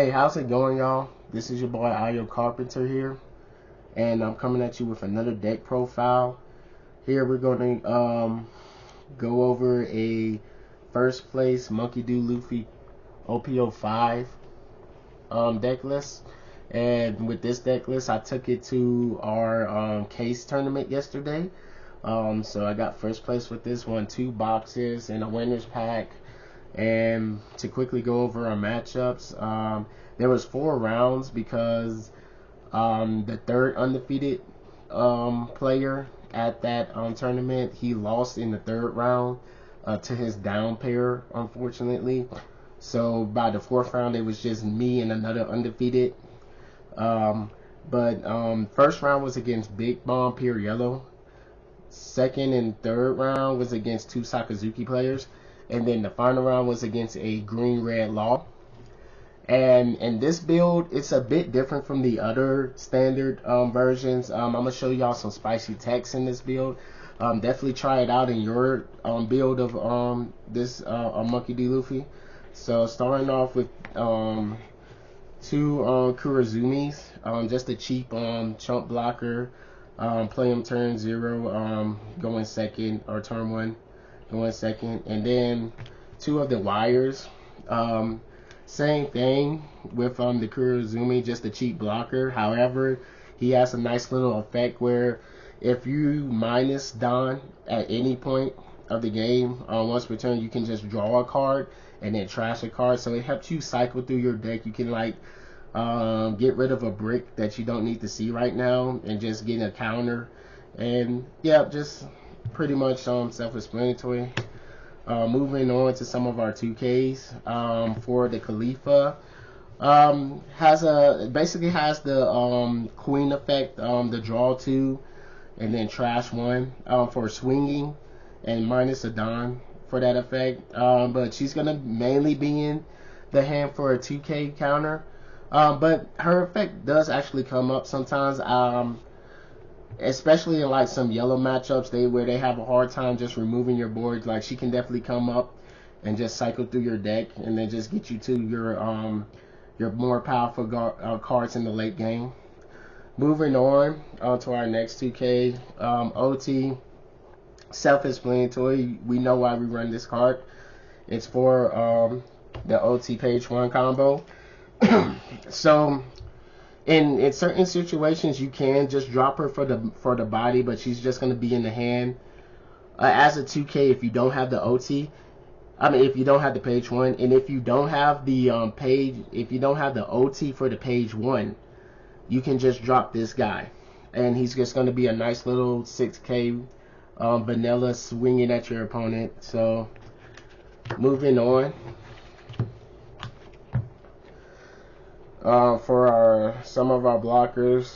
Hey, how's it going, y'all? This is your boy Ayo Carpenter here, and I'm coming at you with another deck profile. Here we're going to go over a first place Monkey D. Luffy OPO5 deck list. And with this deck list, I took it to our case tournament yesterday. So I got first place with this one, 2 boxes and a winner's pack. And to quickly go over our matchups, there was 4 rounds because the third undefeated player at that tournament, he lost in the 3rd round to his down pair, unfortunately. So by the 4th round, it was just me and another undefeated. First round was against Big Bomb Pure Yellow. Second and third round was against 2 Sakazuki players. And then the final round was against a green-red Law. And in this build, it's a bit different from the other standard versions. I'm going to show y'all some spicy text in this build. Definitely try it out in your build of this Monkey D. Luffy. So starting off with 2 Kurazumis, just a cheap chump blocker. Play him turn 0, going second, or turn 1. Going second, and then 2 of the wires. Same thing with the Kurozumi, just a cheap blocker. However, he has a nice little effect where if you minus Don at any point of the game, once per turn, you can just draw a card and then trash a card. So it helps you cycle through your deck. You can like get rid of a brick that you don't need to see right now and just get a counter. And yeah, just pretty much self-explanatory. Moving on to some of our 2Ks. For the Khalifa, basically has the queen effect, the draw 2 and then trash 1 for swinging, and minus a Don for that effect. But she's gonna mainly be in the hand for a 2K counter. But her effect does actually come up sometimes. Especially in like some yellow matchups where they have a hard time just removing your board. Like she can definitely come up and just cycle through your deck and then just get you to your more powerful cards in the late game. Moving on to our next 2K, OT, self-explanatory. We know why we run this card. It's for the OT page 1 combo. So in certain situations, you can just drop her for the body, but she's just going to be in the hand as a 2K if you don't have the OT. I mean, if you don't have the page 1, and if you don't have the OT for the page 1, you can just drop this guy, and he's just going to be a nice little 6K vanilla swinging at your opponent. So moving on. For some of our blockers,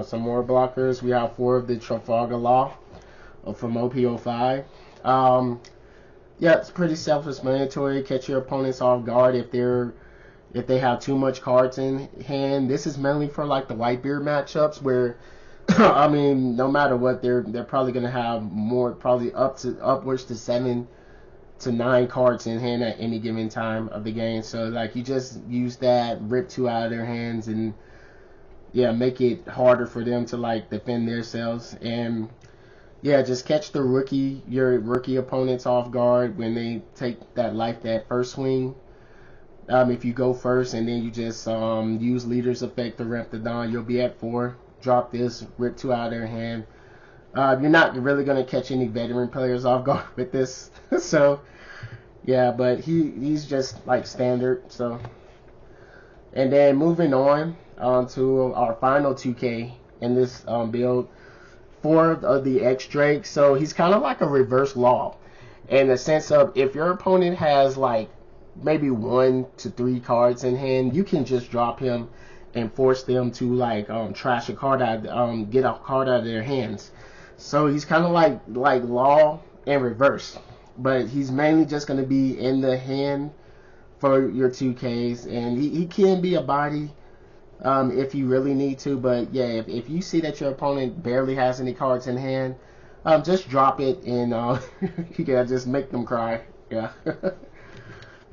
some more blockers, we have 4 of the Trafalgar Law from OPO5. Yeah, it's pretty self-explanatory. Catch your opponents off guard if they have too much cards in hand. This is mainly for like the Whitebeard matchups where, I mean, no matter what, they're probably gonna have more, probably upwards to 7 to 9 cards in hand at any given time of the game. So like you just use that, rip 2 out of their hands, and yeah, make it harder for them to like defend themselves. And yeah, just catch your rookie opponents off guard when they take that first swing. If you go first and then you just use leader's effect to rep the Don, you'll be at 4. Drop this, rip 2 out of their hand. You're not really going to catch any veteran players off guard with this. So, yeah, but he's just like standard. So, and then moving on to our final 2K in this build, 4 of the X-Drake. So he's kind of like a reverse Law in the sense of if your opponent has like maybe 1 to 3 cards in hand, you can just drop him and force them to like trash a card out, get a card out of their hands. So he's kind of like Law in reverse, but he's mainly just going to be in the hand for your 2Ks, and he can be a body if you really need to. But yeah, if you see that your opponent barely has any cards in hand, just drop it and you can just make them cry. Yeah.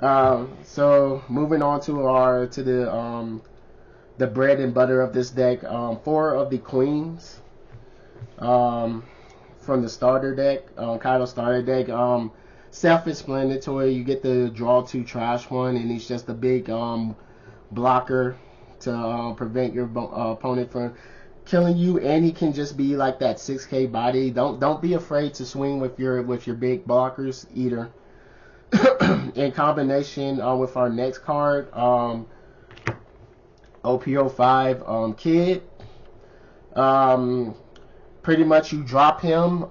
So moving on to the bread and butter of this deck. 4 of the queens from the starter deck, Kaido starter deck. Self-explanatory. You get to draw 2 trash one, and it's just a big blocker to prevent your opponent from killing you, and he can just be like that 6K body. Don't be afraid to swing with your big blockers either. In combination with our next card, OPO5 Kid. Pretty much you drop him,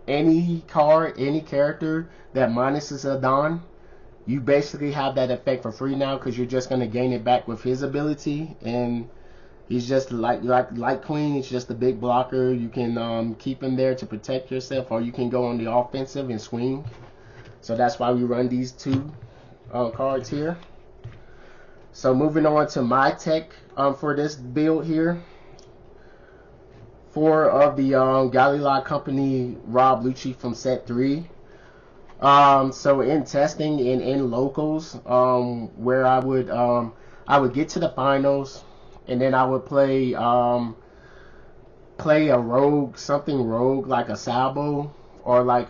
any card, any character that minuses a Don, you basically have that effect for free now, because you're just going to gain it back with his ability. And he's just like Queen. He's just a big blocker. You can keep him there to protect yourself, or you can go on the offensive and swing. So that's why we run these 2 cards here. So moving on to my tech for this build here. 4 of the Galilei Company Rob Lucci from set 3. So in testing and in locals, where I would get to the finals, and then I would play a rogue, something rogue like a Sabo, or like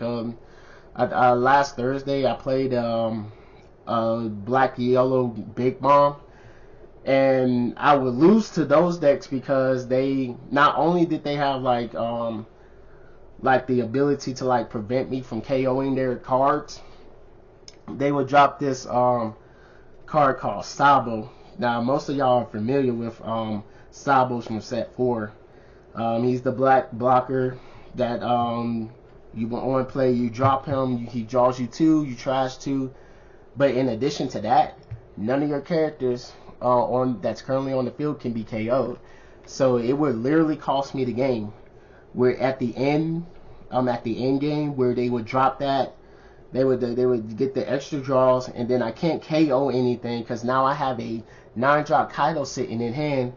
last Thursday I played a black yellow big bomb. And I would lose to those decks because they not only did they have like the ability to like prevent me from KOing their cards, they would drop this card called Sabo. Now most of y'all are familiar with Sabos from set 4. He's the black blocker that you want to play. You drop him, he draws you 2, you trash 2. But in addition to that, none of your characters that's currently on the field can be KO'd. So it would literally cost me the game. Where at the end game where they would drop that, they would get the extra draws, and then I can't KO anything because now I have a 9-drop Kaido sitting in hand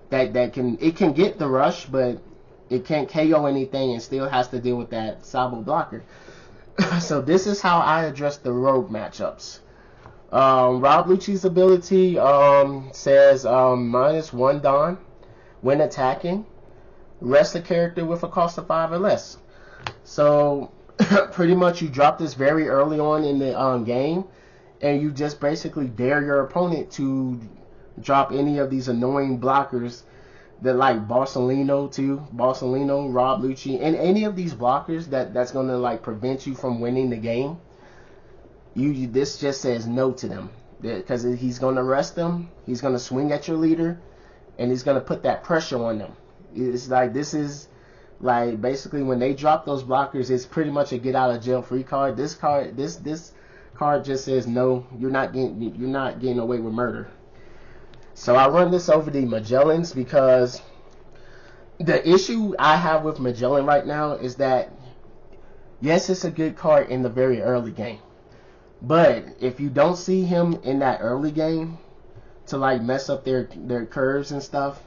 that can get the rush, but it can't KO anything and still has to deal with that Sabo blocker. So this is how I address the rogue matchups. Rob Lucci's ability says -1 Don when attacking. Rest the character with a cost of 5 or less. So pretty much you drop this very early on in the game, and you just basically dare your opponent to drop any of these annoying blockers that like Borsalino, Rob Lucci, and any of these blockers that's gonna like prevent you from winning the game. This just says no to them, because he's gonna arrest them, he's gonna swing at your leader, and he's gonna put that pressure on them. It's like, this is like basically when they drop those blockers, it's pretty much a get out of jail free card. This card just says no, you're not getting away with murder. So I run this over the Magellans because the issue I have with Magellan right now is that yes, it's a good card in the very early game, but if you don't see him in that early game to like mess up their curves and stuff,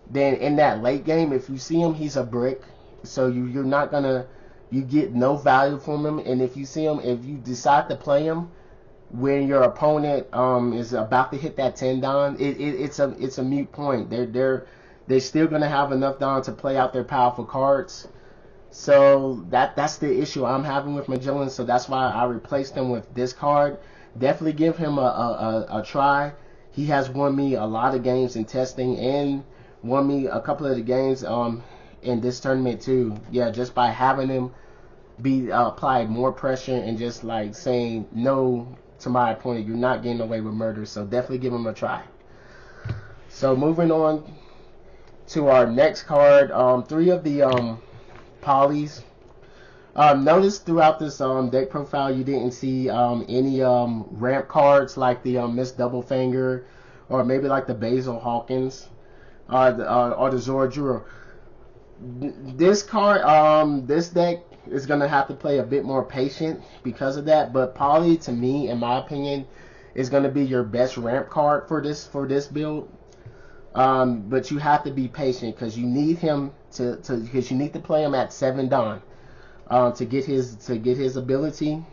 then in that late game, if you see him, he's a brick. So you're not gonna, you get no value from him. And if you see him, if you decide to play him when your opponent is about to hit that 10 Don, it's a moot point. They're still gonna have enough Don to play out their powerful cards. So that's the issue I'm having with Magellan. So that's why I replaced him with this card. Definitely give him a try. He has won me a lot of games in testing and won me a couple of the games in this tournament too. Yeah, just by having him be applied more pressure and just like saying no to my opponent. You're not getting away with murder. So definitely give him a try. So moving on to our next card, 3 of the polys. Notice throughout this deck profile you didn't see any ramp cards like the Miss Doublefinger, or maybe like the Basil Hawkins, or the Zora Juro. This card, this deck is gonna have to play a bit more patient because of that. But Poly, to me, in my opinion, is gonna be your best ramp card for this build. But you have to be patient because you need him because you need to play him at 7 Don to get his ability,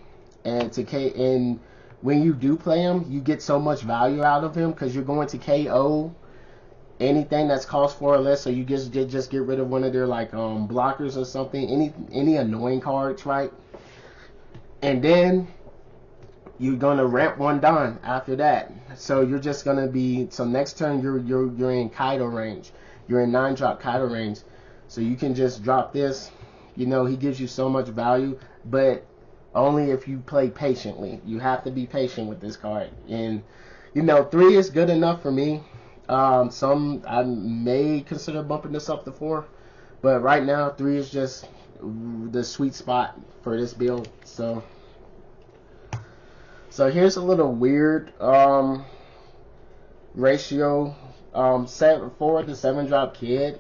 and when you do play him, you get so much value out of him because you're going to KO anything that's cost 4 or less. So you just get rid of one of their like blockers or something, any annoying cards, right? And then you're gonna ramp one down after that. So you're just gonna be, so next turn you're in Kaido range. You're in 9-drop Kaido range. So you can just drop this. You know, he gives you so much value, but only if you play patiently. You have to be patient with this card. And you know, 3 is good enough for me. Some I may consider bumping this up to 4, but right now 3 is just the sweet spot for this build. So here's a little weird ratio. 4 to 7 drop kid.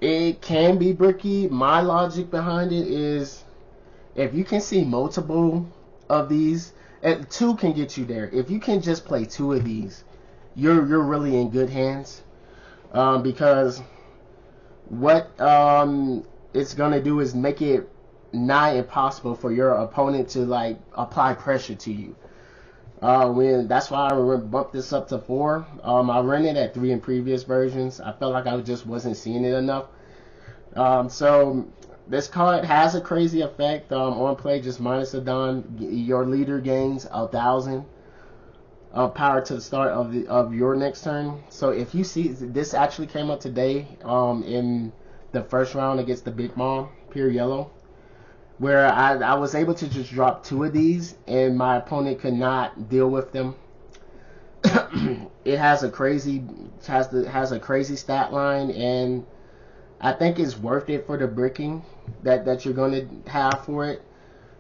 It can be bricky. My logic behind it is, if you can see multiple of these, 2 can get you there. If you can just play 2 of these, you're really in good hands. Because what it's gonna do is make it nigh impossible for your opponent to like apply pressure to you. That's why I bumped this up to 4. I ran it at 3 in previous versions. I felt like I just wasn't seeing it enough. So this card has a crazy effect on play. Just minus a Don, your leader gains 1,000 power to the start of your next turn. So if you see, this actually came up today in the first round against the Big Mom, pure yellow, where I was able to just drop 2 of these and my opponent could not deal with them. It has a crazy stat line, and I think it's worth it for the bricking that you're going to have for it.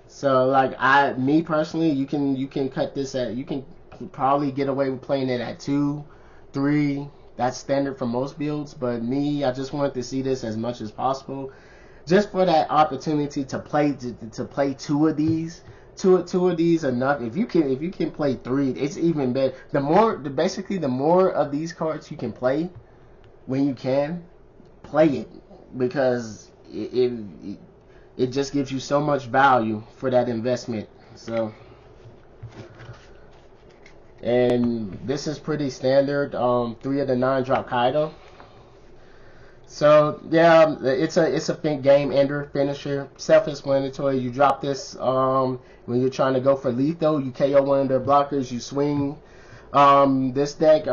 So like me personally, you can cut this at, you can probably get away with playing it at 2, 3. That's standard for most builds, but me, I just wanted to see this as much as possible, just for that opportunity to play 2 of these. Two of these enough. If you can play 3, it's even better. The more of these cards you can play, when you can play it, because it just gives you so much value for that investment. So, and this is pretty standard. 3 of the 9-drop Kaido. So yeah, it's a game ender finisher, self-explanatory. You drop this when you're trying to go for lethal. You KO one of their blockers. You swing. This deck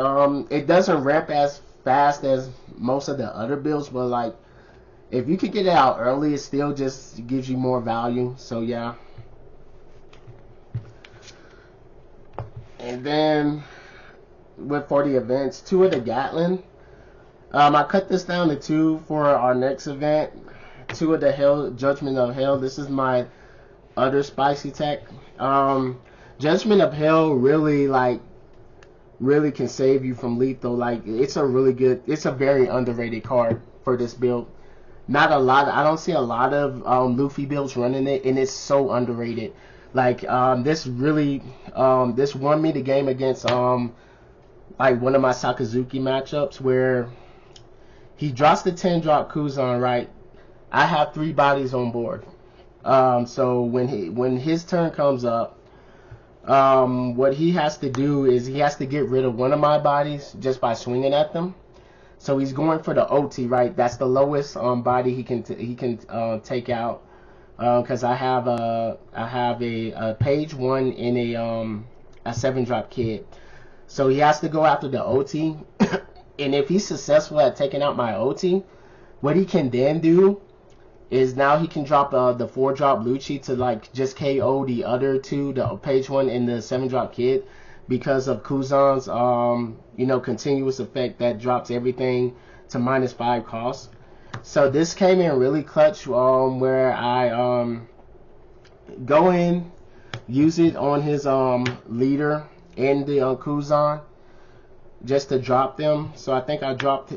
it doesn't ramp as fast as most of the other builds, but like if you can get it out early, it still just gives you more value. So yeah. And then for the events, 2 of the Gatlin. I cut this down to 2 for our next event. 2 of the Judgment of Hell. This is my other spicy tech. Judgment of Hell really can save you from lethal. Like it's a very underrated card for this build. I don't see a lot of Luffy builds running it, and it's so underrated. Like this won me the game against like one of my Sakazuki matchups where he drops the 10-drop Kuzan, right? I have 3 bodies on board. So when his turn comes up, what he has to do is he has to get rid of one of my bodies just by swinging at them. So he's going for the OT, right? That's the lowest body he can take out. Because I have a page 1 in a 7-drop kid. So he has to go after the OT. And if he's successful at taking out my OT, what he can then do is now he can drop the 4-drop Lucci to like just KO the other 2, the page 1 and the 7-drop kid, because of Kuzan's continuous effect that drops everything to -5 cost. So this came in really clutch, where I go in, use it on his leader and the Kuzan, just to drop them. So I think I dropped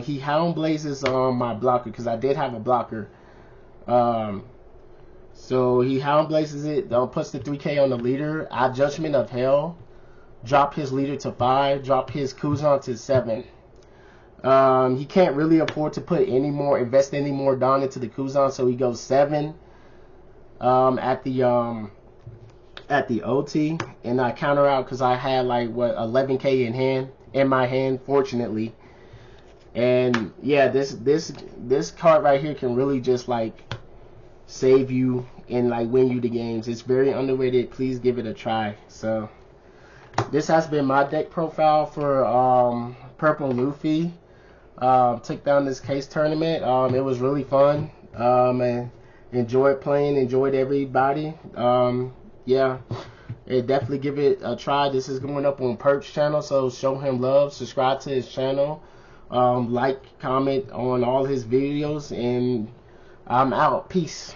he Hound Blazes on my blocker, because I did have a blocker. So he Hound Blazes it, puts the 3k on the leader. I Judgment of Hell, drop his leader to 5, drop his Kuzan to 7. He can't really afford to invest any more Dawn into the Kuzan, so he goes 7 at the at the OT, and I counter out because I had like what 11K in my hand, fortunately. And yeah, this card right here can really just like save you and like win you the games. It's very underrated. Please give it a try. So this has been my deck profile for Purple Luffy. Took down this case tournament. It was really fun. And enjoyed playing. Enjoyed everybody. Yeah, definitely give it a try. This is going up on Perp's channel, so show him love. Subscribe to his channel. Like, comment on all his videos, and I'm out. Peace.